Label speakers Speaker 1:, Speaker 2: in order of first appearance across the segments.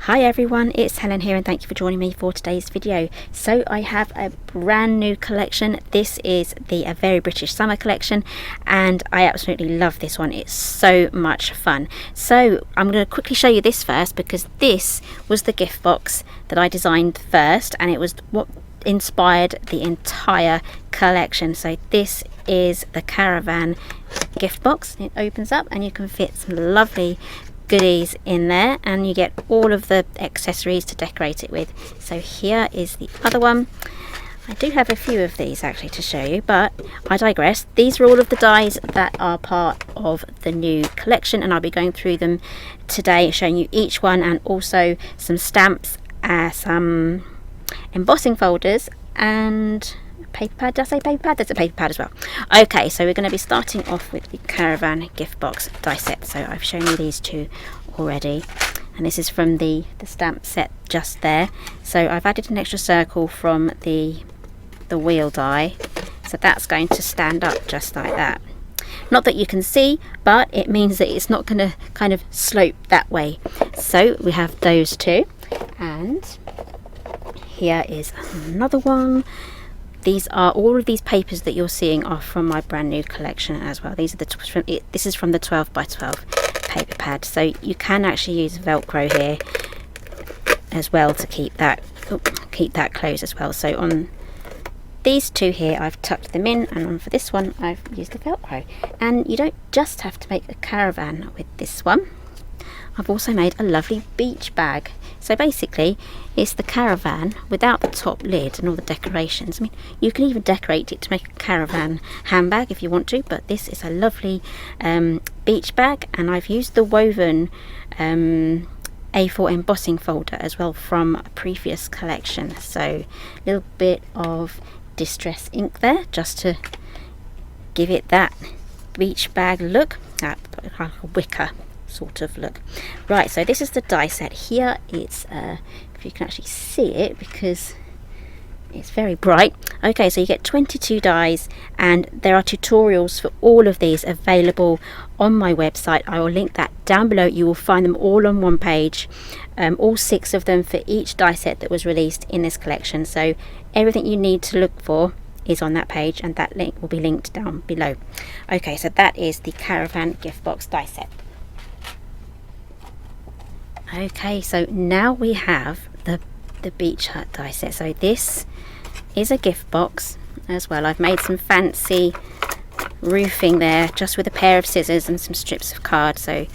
Speaker 1: Hi everyone, it's Helen here and thank you for joining me for today's video. So I have a brand new collection. This is the A Very British Summer collection and I absolutely love this one. It's so much fun. So I'm going to quickly show you this first because this was the gift box that I designed first and it was what inspired the entire collection. So this is the Caravan gift box. It opens up and you can fit some lovely goodies in there and you get all of the accessories to decorate it with. So here is the other one. I do have a few of these actually to show you, but I digress. These are all of the dies that are part of the new collection and I'll be going through them today, showing you each one, and also some stamps, some embossing folders and paper pad. Did I say paper pad? There's a paper pad as well. Okay, so we're going to be starting off with the Caravan gift box die set. So I've shown you these two already and this is from the stamp set just there. So I've added an extra circle from the wheel die, so that's going to stand up just like that. Not that you can see, but it means that it's not going to kind of slope that way. So we have those two, and here is another one. These are all of these papers that you're seeing are from my brand new collection as well. These are this is from the 12 by 12 paper pad. So you can actually use Velcro here as well to keep that closed as well. So on these two here I've tucked them in, and on for this one I've used the Velcro. And you don't just have to make a caravan with this one. I've also made a lovely beach bag. So basically it's the caravan without the top lid and all the decorations. I mean, you can even decorate it to make a caravan handbag if you want to, but this is a lovely beach bag, and I've used the woven A4 embossing folder as well from a previous collection. So a little bit of distress ink there just to give it that beach bag look, like a wicker sort of look. Right, so this is the die set. Here it's if you can actually see it because it's very bright. Okay, so you get 22 dies and there are tutorials for all of these available on my website. I will link that down below. You will find them all on one page, all 6 of them for each die set that was released in this collection. So everything you need to look for is on that page, and that link will be linked down below. Okay, so that is the Caravan gift box die set. Okay, so now we have the beach hut die set. So this is a gift box as well. I've made some fancy roofing there just with a pair of scissors and some strips of card. So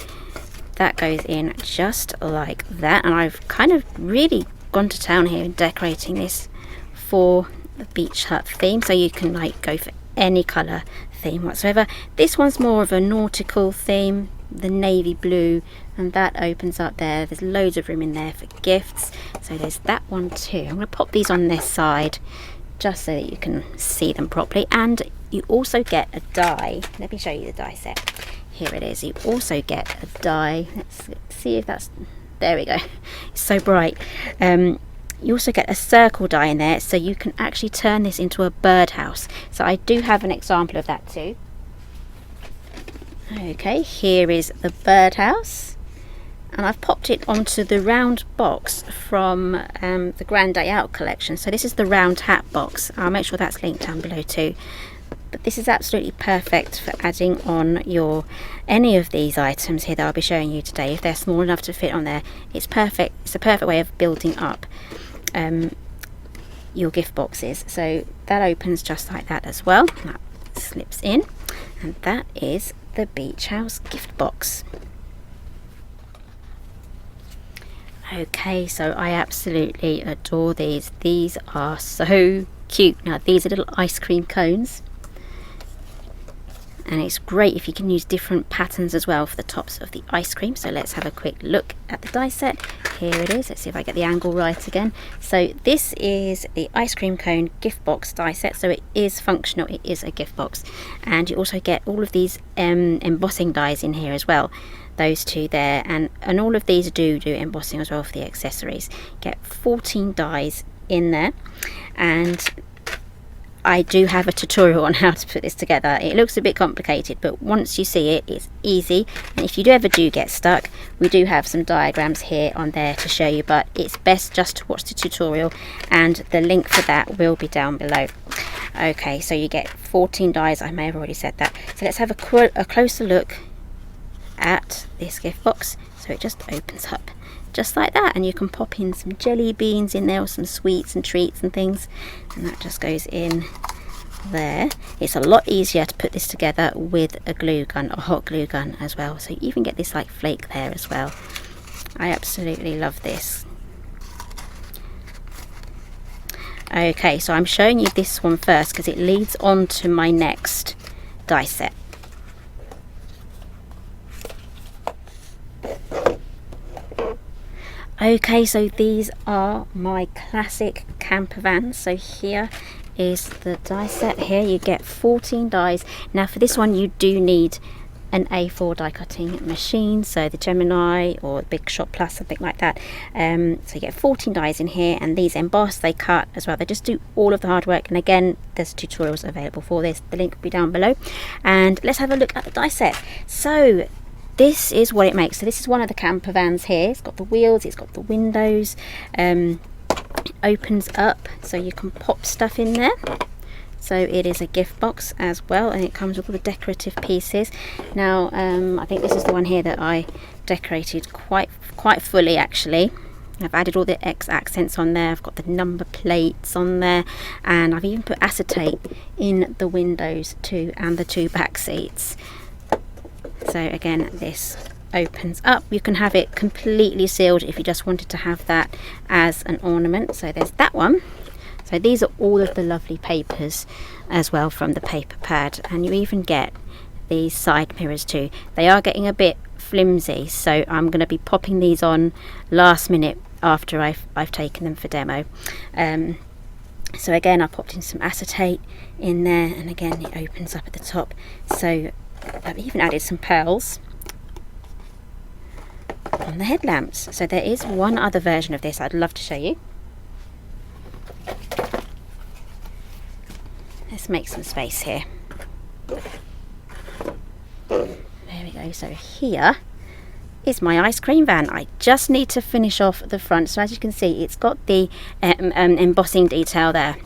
Speaker 1: that goes in just like that. And I've kind of really gone to town here decorating this for the beach hut theme. So you can like go for any colour theme whatsoever. This one's more of a nautical theme, the navy blue, and that opens up there. There's loads of room in there for gifts. So there's that one too. I'm going to pop these on this side just so that you can see them properly. And you also get a die. Let me show you the die set. Here it is. You also get a die. Let's see if that's, there we go. It's so bright. You also get a circle die in there, so you can actually turn this into a birdhouse. So I do have an example of that too. Okay, here is the birdhouse, and I've popped it onto the round box from the Grand Day Out collection. So this is the round hat box. I'll make sure that's linked down below too. But this is absolutely perfect for adding on any of these items here that I'll be showing you today. If they're small enough to fit on there, it's perfect. It's a perfect way of building up your gift boxes. So that opens just like that as well. That slips in, and that is the beach house gift box. Okay, so I absolutely adore these. These are so cute. Now these are little ice cream cones, and it's great if you can use different patterns as well for the tops of the ice cream. So let's have a quick look at the die set. Here it is. Let's see if I get the angle right again. So this is the ice cream cone gift box die set. So it is functional, it is a gift box, and you also get all of these embossing dies in here as well. Those two there, and all of these do embossing as well for the accessories. Get 14 dies in there, and I do have a tutorial on how to put this together. It looks a bit complicated, but once you see it, it's easy. And if you ever do get stuck, we do have some diagrams here on there to show you, but it's best just to watch the tutorial, and the link for that will be down below. Okay, so you get 14 dies. I may have already said that. So let's have a closer look at this gift box. So it just opens up just like that, and you can pop in some jelly beans in there, or some sweets and treats and things, and that just goes in there. It's a lot easier to put this together with a glue gun, or hot glue gun as well, so you even get this like flake there as well. I absolutely love this. Okay, so I'm showing you this one first because it leads on to my next die set. Okay, so these are my classic Campervans. So here is the die set. Here you get 14 dies. Now for this one you do need an A4 die cutting machine, so the Gemini or Big Shot Plus, something like that. So you get 14 dies in here, and these emboss, they cut as well. They just do all of the hard work, and again there's tutorials available for this. The link will be down below. And let's have a look at the die set. So this is what it makes. So this is one of the Campervans here. It's got the wheels, it's got the windows, it opens up so you can pop stuff in there. So it is a gift box as well, and it comes with all the decorative pieces. Now I think this is the one here that I decorated quite fully actually. I've added all the X accents on there, I've got the number plates on there, and I've even put acetate in the windows too, and the 2 back seats. So again, this opens up. You can have it completely sealed if you just wanted to have that as an ornament. So there's that one. So these are all of the lovely papers as well from the paper pad, and you even get these side mirrors too. They are getting a bit flimsy, so I'm going to be popping these on last minute after I've taken them for demo. So again, I popped in some acetate in there, and again it opens up at the top. So I've even added some pearls on the headlamps. So there is one other version of this I'd love to show you. Let's make some space here. There we go. So here is my ice cream van. I just need to finish off the front. So as you can see, it's got the embossing detail there.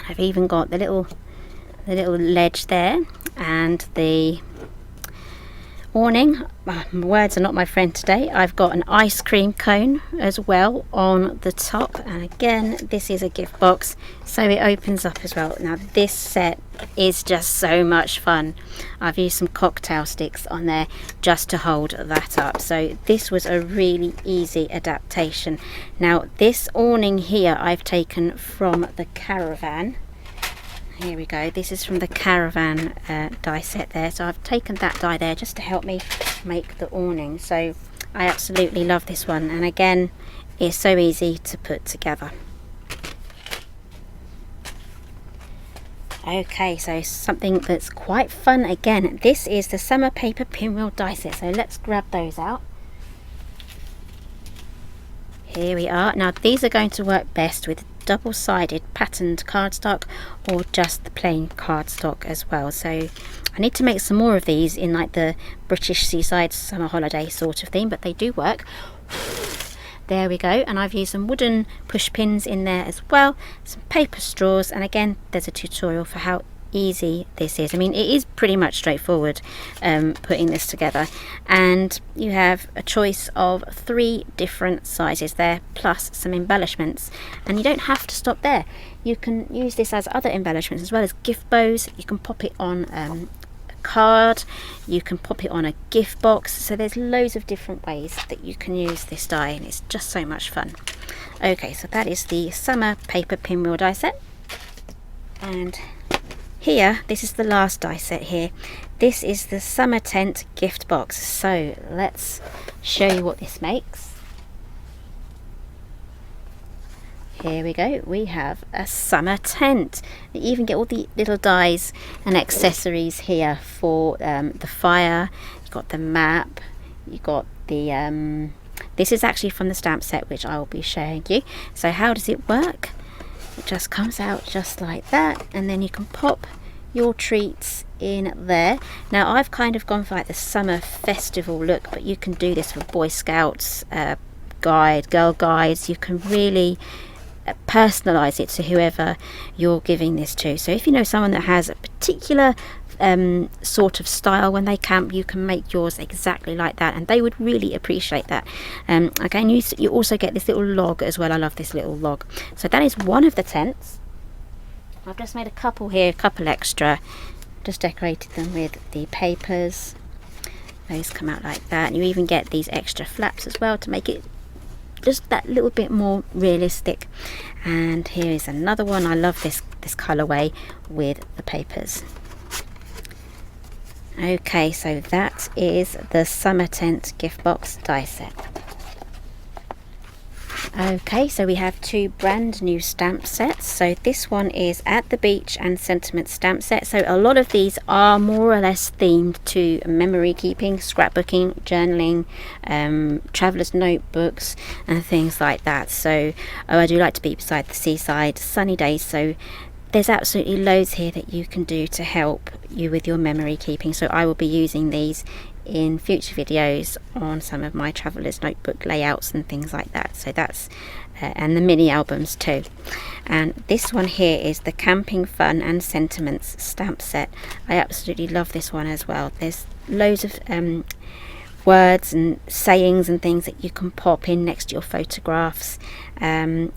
Speaker 1: I've even got the little ledge there, and the awning. Words are not my friend today. I've got an ice cream cone as well on the top, and again this is a gift box, so it opens up as well. Now this set is just so much fun. I've used some cocktail sticks on there just to hold that up, so this was a really easy adaptation. Now this awning here I've taken from the Caravan. Here we go, this is from the Caravan die set there, so I've taken that die there just to help me make the awning. So I absolutely love this one, and again it's so easy to put together. Okay, so something that's quite fun again, this is the Summer Paper Pinwheel die set, so let's grab those out. Here we are. Now these are going to work best with double-sided patterned cardstock or just the plain cardstock as well. So I need to make some more of these in like the British seaside summer holiday sort of theme, but they do work. There we go, and I've used some wooden push pins in there as well, some paper straws, and again there's a tutorial for how easy this is. I mean, it is pretty much straightforward putting this together, and you have a choice of 3 different sizes there plus some embellishments, and you don't have to stop there. You can use this as other embellishments as well as gift bows. You can pop it on a card, you can pop it on a gift box, so there's loads of different ways that you can use this die, and it's just so much fun. Okay, so that is the Summer Paper Pinwheel die set, and here, this is the last die set here. This is the Summer Tent gift box. So let's show you what this makes. Here we go. We have a summer tent. You even get all the little dies and accessories here for the fire. You've got the map. You've got the... this is actually from the stamp set, which I will be showing you. So how does it work? just comes out just like that, and then you can pop your treats in there. Now I've kind of gone for like the summer festival look, but you can do this for Boy Scouts, girl guides. You can really personalize it to whoever you're giving this to. So if you know someone that has a particular sort of style when they camp, you can make yours exactly like that, and they would really appreciate that. Again, you also get this little log as well. I love this little log. So that is one of the tents. I've just made a couple here, a couple extra, just decorated them with the papers. Those come out like that, and you even get these extra flaps as well to make it just that little bit more realistic. And here is another one. I love this colorway with the papers. Okay, so that is the summer tent gift box die set. Okay, so we have two brand new stamp sets. So this one is At the Beach and Sentiment stamp set. So a lot of these are more or less themed to memory keeping, scrapbooking, journaling, traveller's notebooks and things like that. So I do like to be beside the seaside, sunny days, so there's absolutely loads here that you can do to help you with your memory keeping. So I will be using these in future videos on some of my traveller's notebook layouts and things like that. So that's and the mini albums too. And this one here is the Camping Fun and Sentiments stamp set. I absolutely love this one as well. There's loads of words and sayings and things that you can pop in next to your photographs, and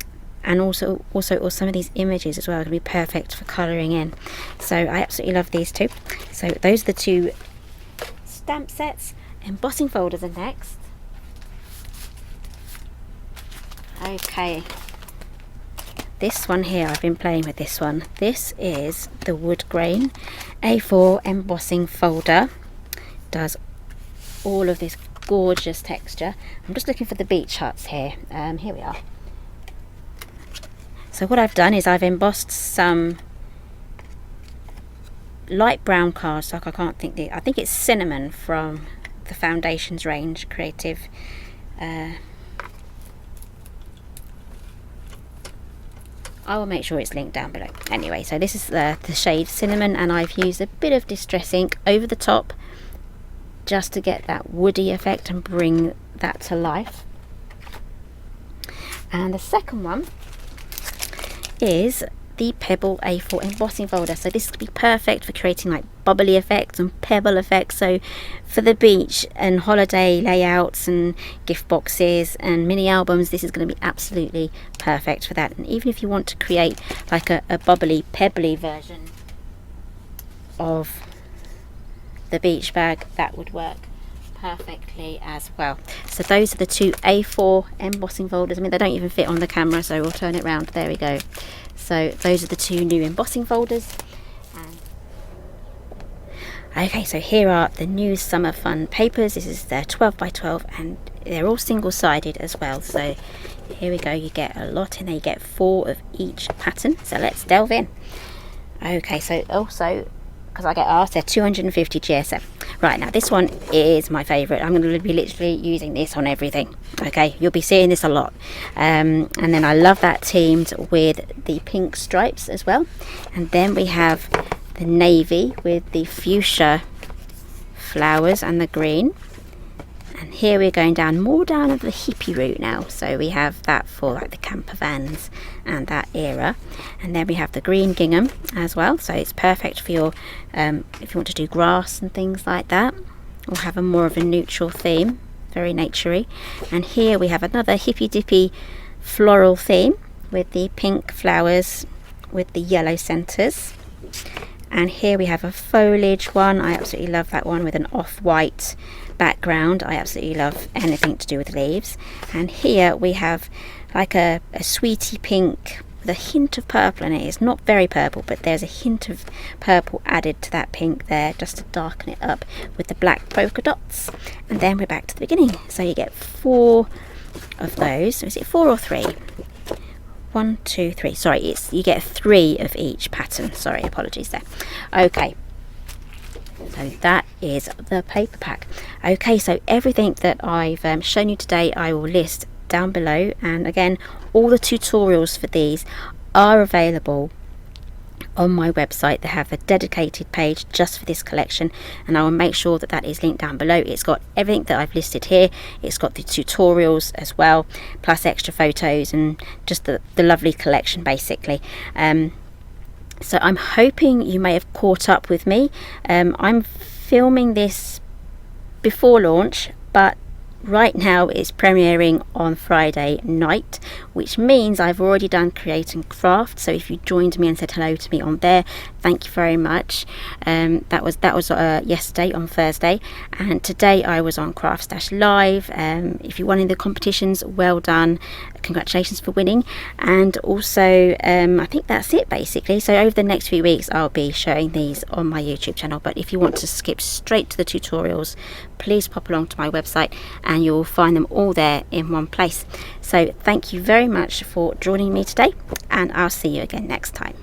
Speaker 1: also some of these images as well are going to be perfect for colouring in. So I absolutely love these two. So those are the two stamp sets. Embossing folders are next. Okay, this one here, I've been playing with this one. This is the Woodgrain A4 embossing folder. Does all of this gorgeous texture. I'm just looking for the beach huts here. Here we are. So what I've done is I've embossed some light brown cards, like I think it's Cinnamon from the Foundations range, Creative. I will make sure it's linked down below. Anyway, so this is the shade Cinnamon, and I've used a bit of Distress ink over the top just to get that woody effect and bring that to life. And the second one is the Pebble A4 embossing folder. So this could be perfect for creating like bubbly effects and pebble effects. So for the beach and holiday layouts and gift boxes and mini albums, this is going to be absolutely perfect for that. And even if you want to create like a bubbly, pebbly version of the beach bag, that would work perfectly as well. So those are the two A4 embossing folders. I mean, they don't even fit on the camera, so we'll turn it around. There we go. So those are the two new embossing folders. Okay, so here are the new summer fun papers. This is the 12 by 12, and they're all single-sided as well. So here we go, you get a lot in there. You get 4 of each pattern. So let's delve in. Okay, so also, because I get asked, they're 250 GSM. Right, now this one is my favourite. I'm going to be literally using this on everything. Okay, you'll be seeing this a lot. And then I love that teamed with the pink stripes as well. And then we have the navy with the fuchsia flowers and the green. And here we're going down more down of the hippie route now. So we have that for like the campervans and that era. And then we have the green gingham as well. So it's perfect for your, if you want to do grass and things like that, or have a more of a neutral theme, very naturey. And here we have another hippy dippy floral theme with the pink flowers with the yellow centres. And here we have a foliage one. I absolutely love that one with an off-white background. I absolutely love anything to do with leaves. And here we have like a sweetie pink with a hint of purple in it. It's not very purple, but there's a hint of purple added to that pink there just to darken it up with the black polka dots. And then we're back to the beginning. So you get 4 of those. Is it 4 or 3? 1, 2, 3. Sorry, you get 3 of each pattern. Sorry, apologies there. Okay, so that is the paper pack. Okay, so everything that I've shown you today I will list down below, and again all the tutorials for these are available on my website. They have a dedicated page just for this collection, and I will make sure that that is linked down below. It's got everything that I've listed here. It's got the tutorials as well, plus extra photos, and just the lovely collection basically. So I'm hoping you may have caught up with me. I'm filming this before launch, but right now it's premiering on Friday night, which means I've already done create and craft. So if you joined me and said hello to me on there, thank you very much. That was yesterday on Thursday, and today I was on Craft Stash Live. If you won in the competitions, well done, congratulations for winning. And also I think that's it basically. So over the next few weeks I'll be showing these on my YouTube channel, but if you want to skip straight to the tutorials, please pop along to my website and you'll find them all there in one place. So thank you very much for joining me today, and I'll see you again next time.